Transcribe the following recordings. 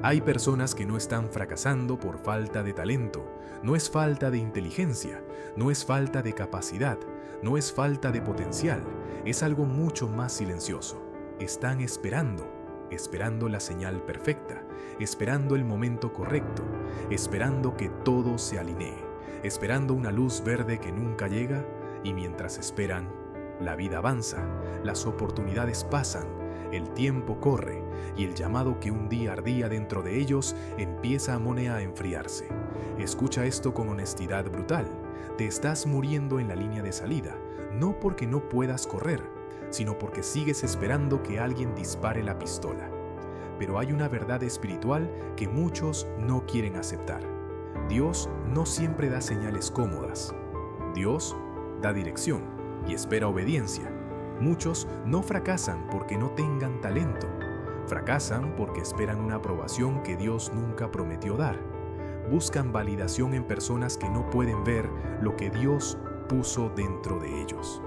Hay personas que no están fracasando por falta de talento, no es falta de inteligencia, no es falta de capacidad, no es falta de potencial, es algo mucho más silencioso. Están esperando la señal perfecta, esperando el momento correcto, esperando que todo se alinee, esperando una luz verde que nunca llega, y mientras esperan, la vida avanza, las oportunidades pasan, el tiempo corre y el llamado que un día ardía dentro de ellos empieza a enfriarse. Escucha esto con honestidad brutal. Te estás muriendo en la línea de salida, no porque no puedas correr, sino porque sigues esperando que alguien dispare la pistola. Pero hay una verdad espiritual que muchos no quieren aceptar. Dios no siempre da señales cómodas. Dios da dirección y espera obediencia. Muchos no fracasan porque no tengan talento. Fracasan porque esperan una aprobación que Dios nunca prometió dar. Buscan validación en personas que no pueden ver lo que Dios puso dentro de ellos.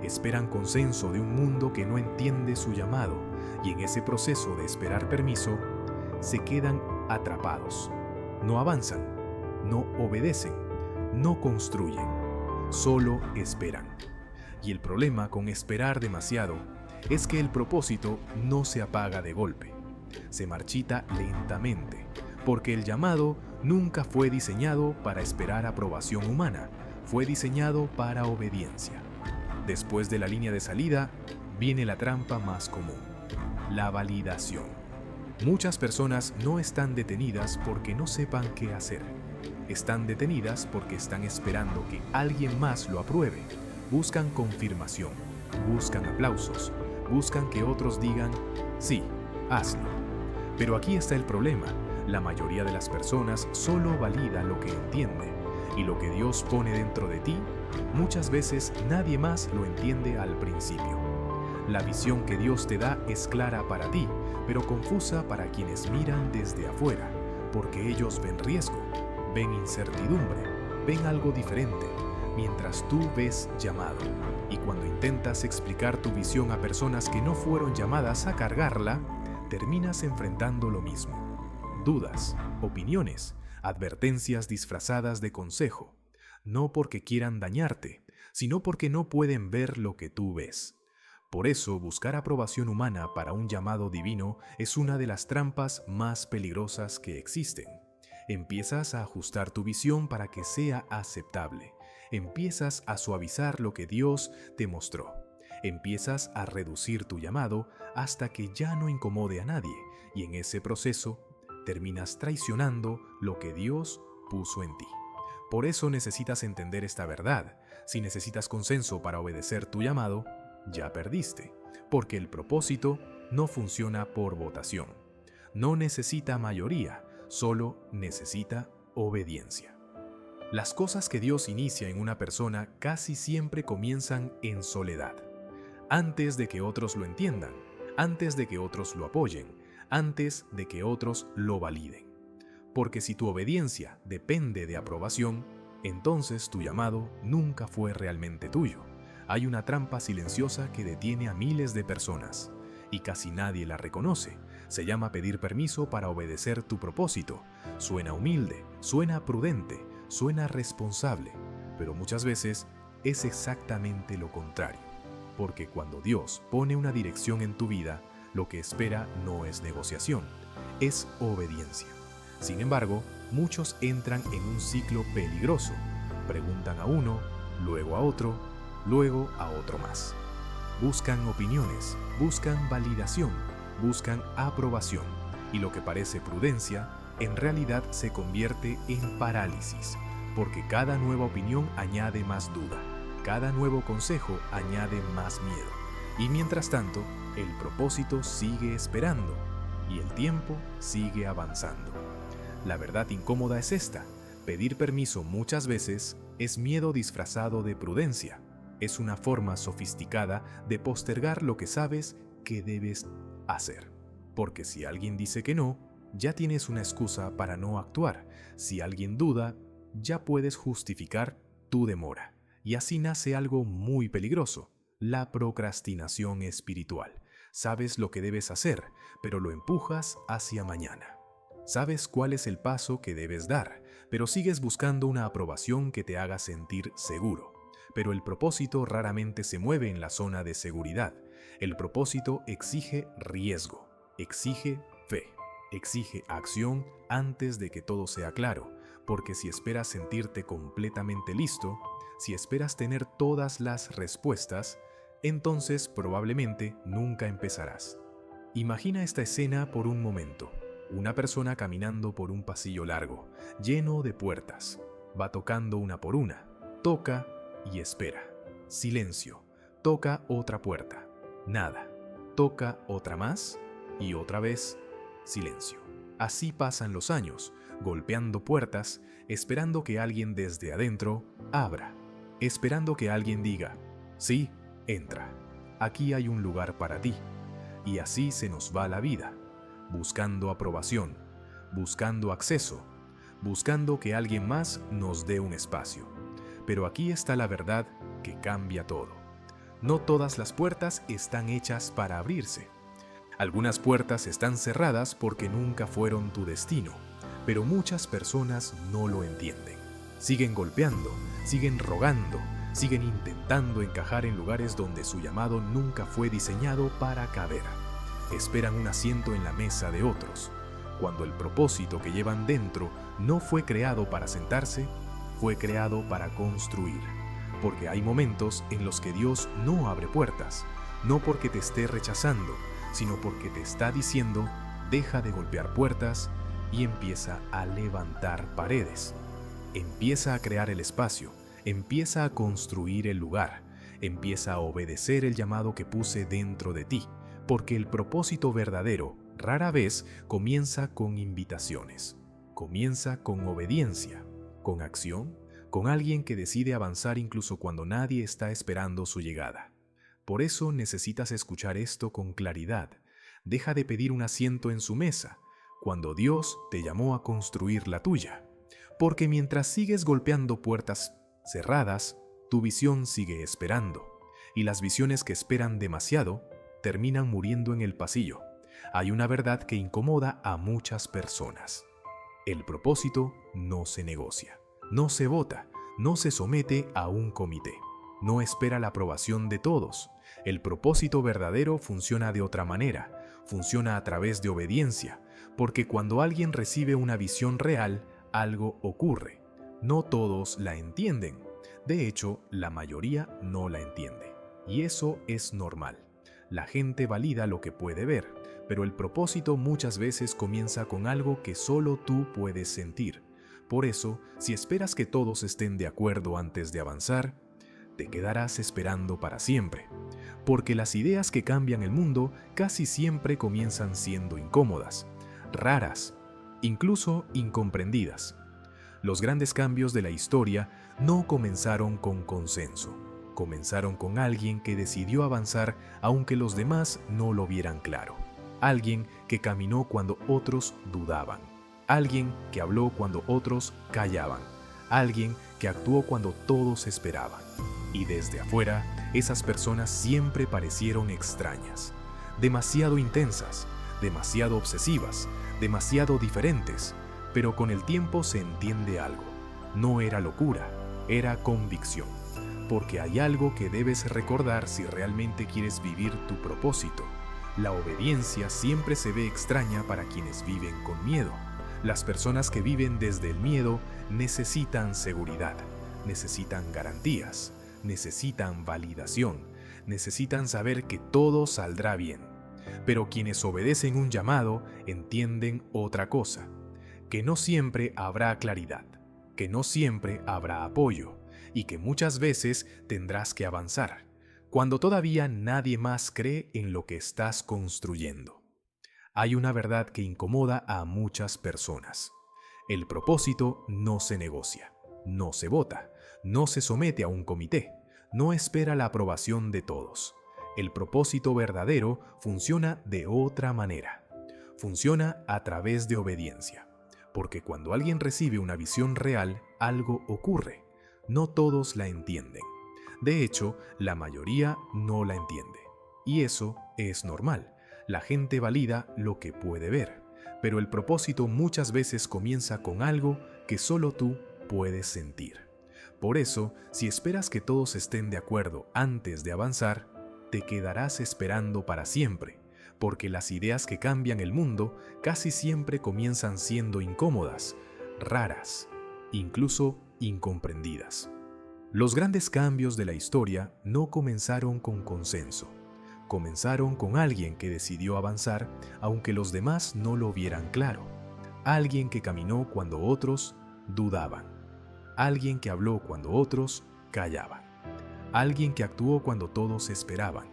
Esperan consenso de un mundo que no entiende su llamado, y en ese proceso de esperar permiso, se quedan atrapados. No avanzan, no obedecen, no construyen, solo esperan. Y el problema con esperar demasiado es que el propósito no se apaga de golpe, se marchita lentamente, porque el llamado nunca fue diseñado para esperar aprobación humana, fue diseñado para obediencia. Después de la línea de salida, viene la trampa más común, la validación. Muchas personas no están detenidas porque no sepan qué hacer. Están detenidas porque están esperando que alguien más lo apruebe. Buscan confirmación, buscan aplausos, buscan que otros digan, sí, hazlo. Pero aquí está el problema. La mayoría de las personas solo valida lo que entiende, y lo que Dios pone dentro de ti, muchas veces nadie más lo entiende al principio. La visión que Dios te da es clara para ti, pero confusa para quienes miran desde afuera, porque ellos ven riesgo, ven incertidumbre, ven algo diferente, mientras tú ves llamado. Y cuando intentas explicar tu visión a personas que no fueron llamadas a cargarla, terminas enfrentando lo mismo. Dudas, opiniones, advertencias disfrazadas de consejo, no porque quieran dañarte, sino porque no pueden ver lo que tú ves. Por eso, buscar aprobación humana para un llamado divino es una de las trampas más peligrosas que existen. Empiezas a ajustar tu visión para que sea aceptable. Empiezas a suavizar lo que Dios te mostró. Empiezas a reducir tu llamado hasta que ya no incomode a nadie, y en ese proceso terminas traicionando lo que Dios puso en ti. Por eso necesitas entender esta verdad. Si necesitas consenso para obedecer tu llamado, ya perdiste, porque el propósito no funciona por votación. No necesita mayoría, solo necesita obediencia. Las cosas que Dios inicia en una persona casi siempre comienzan en soledad, antes de que otros lo entiendan, antes de que otros lo apoyen, antes de que otros lo validen. Porque si tu obediencia depende de aprobación, entonces tu llamado nunca fue realmente tuyo. Hay una trampa silenciosa que detiene a miles de personas, y casi nadie la reconoce. Se llama pedir permiso para obedecer tu propósito. Suena humilde, suena prudente, suena responsable, pero muchas veces es exactamente lo contrario. Porque cuando Dios pone una dirección en tu vida, lo que espera no es negociación, es obediencia. Sin embargo, muchos entran en un ciclo peligroso. Preguntan a uno, luego a otro, luego a otro más. Buscan opiniones, buscan validación, buscan aprobación, y lo que parece prudencia, en realidad se convierte en parálisis, porque cada nueva opinión añade más duda, cada nuevo consejo añade más miedo, y mientras tanto, el propósito sigue esperando, y el tiempo sigue avanzando. La verdad incómoda es esta: pedir permiso muchas veces es miedo disfrazado de prudencia. Es una forma sofisticada de postergar lo que sabes que debes hacer. Porque si alguien dice que no, ya tienes una excusa para no actuar. Si alguien duda, ya puedes justificar tu demora. Y así nace algo muy peligroso: la procrastinación espiritual. Sabes lo que debes hacer, pero lo empujas hacia mañana. Sabes cuál es el paso que debes dar, pero sigues buscando una aprobación que te haga sentir seguro. Pero el propósito raramente se mueve en la zona de seguridad. El propósito exige riesgo, exige fe, exige acción antes de que todo sea claro, porque si esperas sentirte completamente listo, si esperas tener todas las respuestas, entonces probablemente nunca empezarás. Imagina esta escena por un momento. Una persona caminando por un pasillo largo, lleno de puertas. Va tocando una por una. Toca y espera. Silencio. Toca otra puerta. Nada. Toca otra más y otra vez. Silencio. Así pasan los años, golpeando puertas, esperando que alguien desde adentro abra. Esperando que alguien diga, sí, entra. Aquí hay un lugar para ti. Y así se nos va la vida. Buscando aprobación, buscando acceso, buscando que alguien más nos dé un espacio. Pero aquí está la verdad que cambia todo. No todas las puertas están hechas para abrirse. Algunas puertas están cerradas porque nunca fueron tu destino, pero muchas personas no lo entienden. Siguen golpeando, siguen rogando, siguen intentando encajar en lugares donde su llamado nunca fue diseñado para caber. Esperan un asiento en la mesa de otros, cuando el propósito que llevan dentro no fue creado para sentarse, fue creado para construir. Porque hay momentos en los que Dios no abre puertas, no porque te esté rechazando, sino porque te está diciendo, deja de golpear puertas y empieza a levantar paredes. Empieza a crear el espacio, empieza a construir el lugar, empieza a obedecer el llamado que puse dentro de ti. Porque el propósito verdadero rara vez comienza con invitaciones, comienza con obediencia, con acción, con alguien que decide avanzar incluso cuando nadie está esperando su llegada. Por eso necesitas escuchar esto con claridad. Deja de pedir un asiento en su mesa, cuando Dios te llamó a construir la tuya. Porque mientras sigues golpeando puertas cerradas, tu visión sigue esperando. Y las visiones que esperan demasiado terminan muriendo en el pasillo. Hay una verdad que incomoda a muchas personas. El propósito no se negocia, no se vota, no se somete a un comité, no espera la aprobación de todos. El propósito verdadero funciona de otra manera, funciona a través de obediencia, porque cuando alguien recibe una visión real, algo ocurre. No todos la entienden. De hecho, la mayoría no la entiende. Y eso es normal. La gente valida lo que puede ver, pero el propósito muchas veces comienza con algo que solo tú puedes sentir. Por eso, si esperas que todos estén de acuerdo antes de avanzar, te quedarás esperando para siempre. Porque las ideas que cambian el mundo casi siempre comienzan siendo incómodas, raras, incluso incomprendidas. Los grandes cambios de la historia no comenzaron con consenso. Comenzaron con alguien que decidió avanzar aunque los demás no lo vieran claro. Alguien que caminó cuando otros dudaban. Alguien que habló cuando otros callaban. Alguien que actuó cuando todos esperaban. Y desde afuera, esas personas siempre parecieron extrañas. Demasiado intensas, demasiado obsesivas, demasiado diferentes. Pero con el tiempo se entiende algo. No era locura, era convicción. Porque hay algo que debes recordar si realmente quieres vivir tu propósito. La obediencia siempre se ve extraña para quienes viven con miedo. Las personas que viven desde el miedo necesitan seguridad, necesitan garantías, necesitan validación, necesitan saber que todo saldrá bien. Pero quienes obedecen un llamado entienden otra cosa, que no siempre habrá claridad, que no siempre habrá apoyo, y que muchas veces tendrás que avanzar, cuando todavía nadie más cree en lo que estás construyendo. Hay una verdad que incomoda a muchas personas. El propósito no se negocia, no se vota, no se somete a un comité, no espera la aprobación de todos. El propósito verdadero funciona de otra manera. Funciona a través de obediencia, porque cuando alguien recibe una visión real, algo ocurre. No todos la entienden. De hecho, la mayoría no la entiende. Y eso es normal. La gente valida lo que puede ver, Pero el propósito muchas veces comienza con algo que solo tú puedes sentir. Por eso, si esperas que todos estén de acuerdo antes de avanzar, te quedarás esperando para siempre, porque las ideas que cambian el mundo casi siempre comienzan siendo incómodas, raras, incluso incomprendidas. Los grandes cambios de la historia no comenzaron con consenso. Comenzaron con alguien que decidió avanzar aunque los demás no lo vieran claro. Alguien que caminó cuando otros dudaban. Alguien que habló cuando otros callaban. Alguien que actuó cuando todos esperaban.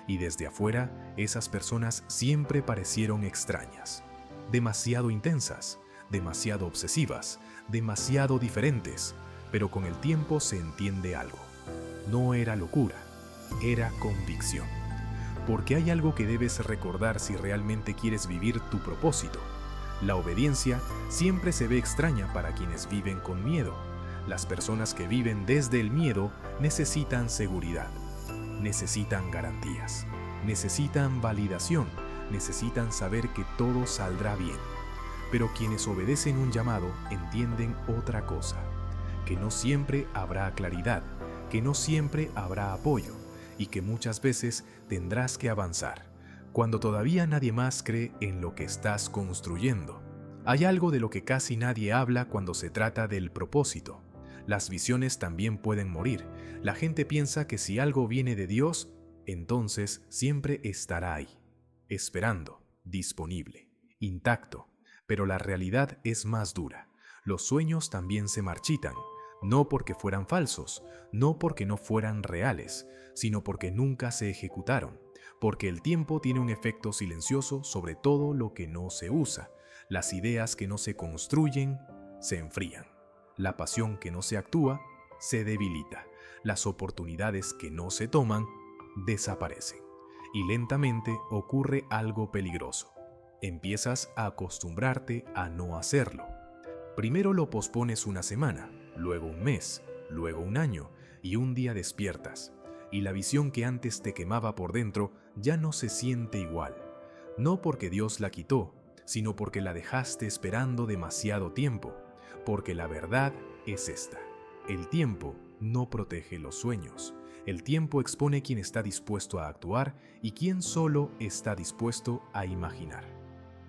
Y desde afuera, esas personas siempre parecieron extrañas. Demasiado intensas, demasiado obsesivas, demasiado diferentes. Pero con el tiempo se entiende algo. No era locura, era convicción. Porque hay algo que debes recordar si realmente quieres vivir tu propósito. La obediencia siempre se ve extraña para quienes viven con miedo. Las personas que viven desde el miedo necesitan seguridad, necesitan garantías, necesitan validación, necesitan saber que todo saldrá bien. Pero quienes obedecen un llamado entienden otra cosa, que no siempre habrá claridad, que no siempre habrá apoyo y que muchas veces tendrás que avanzar, cuando todavía nadie más cree en lo que estás construyendo. Hay algo de lo que casi nadie habla cuando se trata del propósito. Las visiones también pueden morir. La gente piensa que si algo viene de Dios, entonces siempre estará ahí, esperando, disponible, intacto. Pero la realidad es más dura. Los sueños también se marchitan, no porque fueran falsos, no porque no fueran reales, sino porque nunca se ejecutaron, porque el tiempo tiene un efecto silencioso sobre todo lo que no se usa. Las ideas que no se construyen se enfrían. La pasión que no se actúa se debilita. Las oportunidades que no se toman desaparecen. Y lentamente ocurre algo peligroso. Empiezas a acostumbrarte a no hacerlo. Primero lo pospones una semana, luego un mes, luego un año, y un día despiertas. Y la visión que antes te quemaba por dentro ya no se siente igual. No porque Dios la quitó, sino porque la dejaste esperando demasiado tiempo. Porque la verdad es esta: el tiempo no protege los sueños. El tiempo expone quién está dispuesto a actuar y quién solo está dispuesto a imaginar.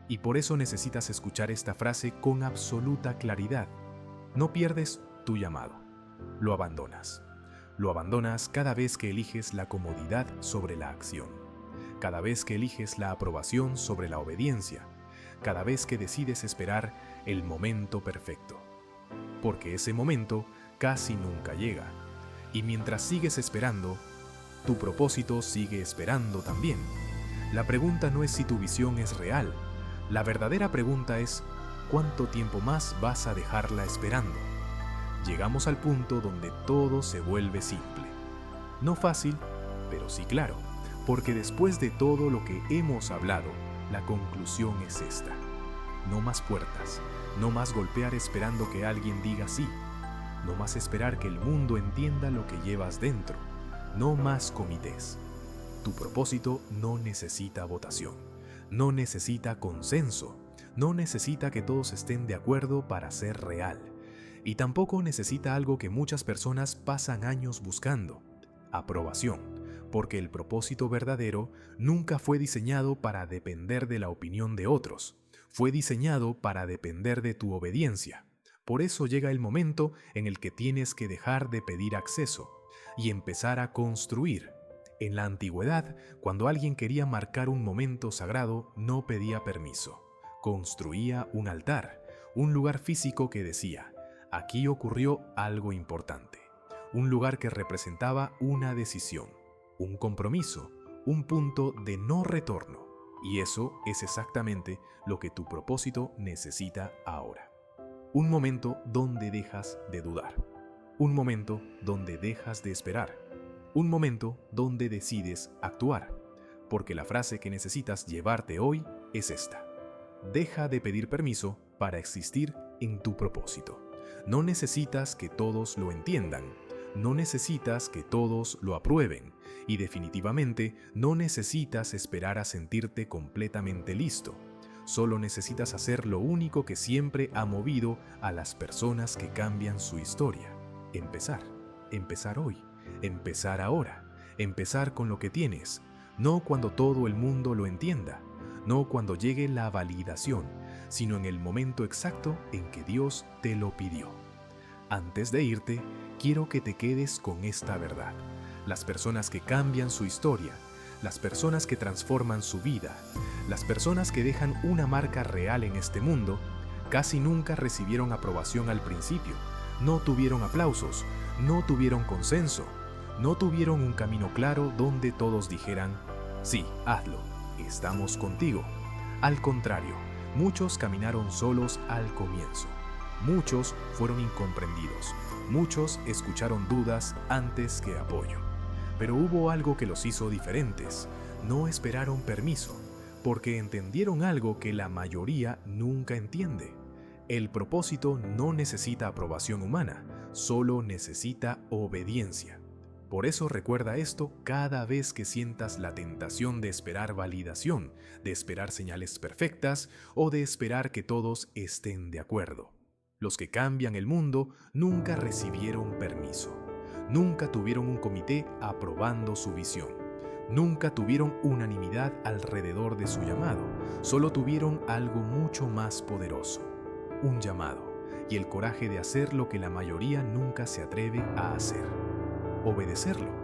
Y por eso necesitas escuchar esta frase con absoluta claridad. No pierdes tu llamado. Lo abandonas. Lo abandonas cada vez que eliges la comodidad sobre la acción. Cada vez que eliges la aprobación sobre la obediencia. Cada vez que decides esperar el momento perfecto. Porque ese momento casi nunca llega. Y mientras sigues esperando, tu propósito sigue esperando también. La pregunta no es si tu visión es real. La verdadera pregunta es, ¿cuánto tiempo más vas a dejarla esperando? Llegamos al punto donde todo se vuelve simple. No fácil, pero sí claro. Porque después de todo lo que hemos hablado, la conclusión es esta. No más puertas, no más golpear esperando que alguien diga sí. No más esperar que el mundo entienda lo que llevas dentro. No más comités. Tu propósito no necesita votación. No necesita consenso. No necesita que todos estén de acuerdo para ser real. Y tampoco necesita algo que muchas personas pasan años buscando: aprobación. Porque el propósito verdadero nunca fue diseñado para depender de la opinión de otros. Fue diseñado para depender de tu obediencia. Por eso llega el momento en el que tienes que dejar de pedir acceso y empezar a construir. En la antigüedad, cuando alguien quería marcar un momento sagrado, no pedía permiso. Construía un altar, un lugar físico que decía: aquí ocurrió algo importante. Un lugar que representaba una decisión, un compromiso, un punto de no retorno. Y eso es exactamente lo que tu propósito necesita ahora. Un momento donde dejas de dudar. Un momento donde dejas de esperar. Un momento donde decides actuar. Porque la frase que necesitas llevarte hoy es esta: deja de pedir permiso para existir en tu propósito. No necesitas que todos lo entiendan. No necesitas que todos lo aprueben. Y definitivamente no necesitas esperar a sentirte completamente listo. Solo necesitas hacer lo único que siempre ha movido a las personas que cambian su historia. Empezar. Empezar hoy. Empezar ahora. Empezar con lo que tienes. No cuando todo el mundo lo entienda. No cuando llegue la validación, sino en el momento exacto en que Dios te lo pidió. Antes de irte, quiero que te quedes con esta verdad. Las personas que cambian su historia, las personas que transforman su vida, las personas que dejan una marca real en este mundo, casi nunca recibieron aprobación al principio, no tuvieron aplausos, no tuvieron consenso, no tuvieron un camino claro donde todos dijeran, sí, hazlo, estamos contigo. Al contrario, muchos caminaron solos al comienzo. Muchos fueron incomprendidos, muchos escucharon dudas antes que apoyo. Pero hubo algo que los hizo diferentes. No esperaron permiso, porque entendieron algo que la mayoría nunca entiende. El propósito no necesita aprobación humana, solo necesita obediencia. Por eso recuerda esto cada vez que sientas la tentación de esperar validación, de esperar señales perfectas o de esperar que todos estén de acuerdo. Los que cambian el mundo nunca recibieron permiso. Nunca tuvieron un comité aprobando su visión. Nunca tuvieron unanimidad alrededor de su llamado. Solo tuvieron algo mucho más poderoso. Un llamado y el coraje de hacer lo que la mayoría nunca se atreve a hacer. Obedecerlo.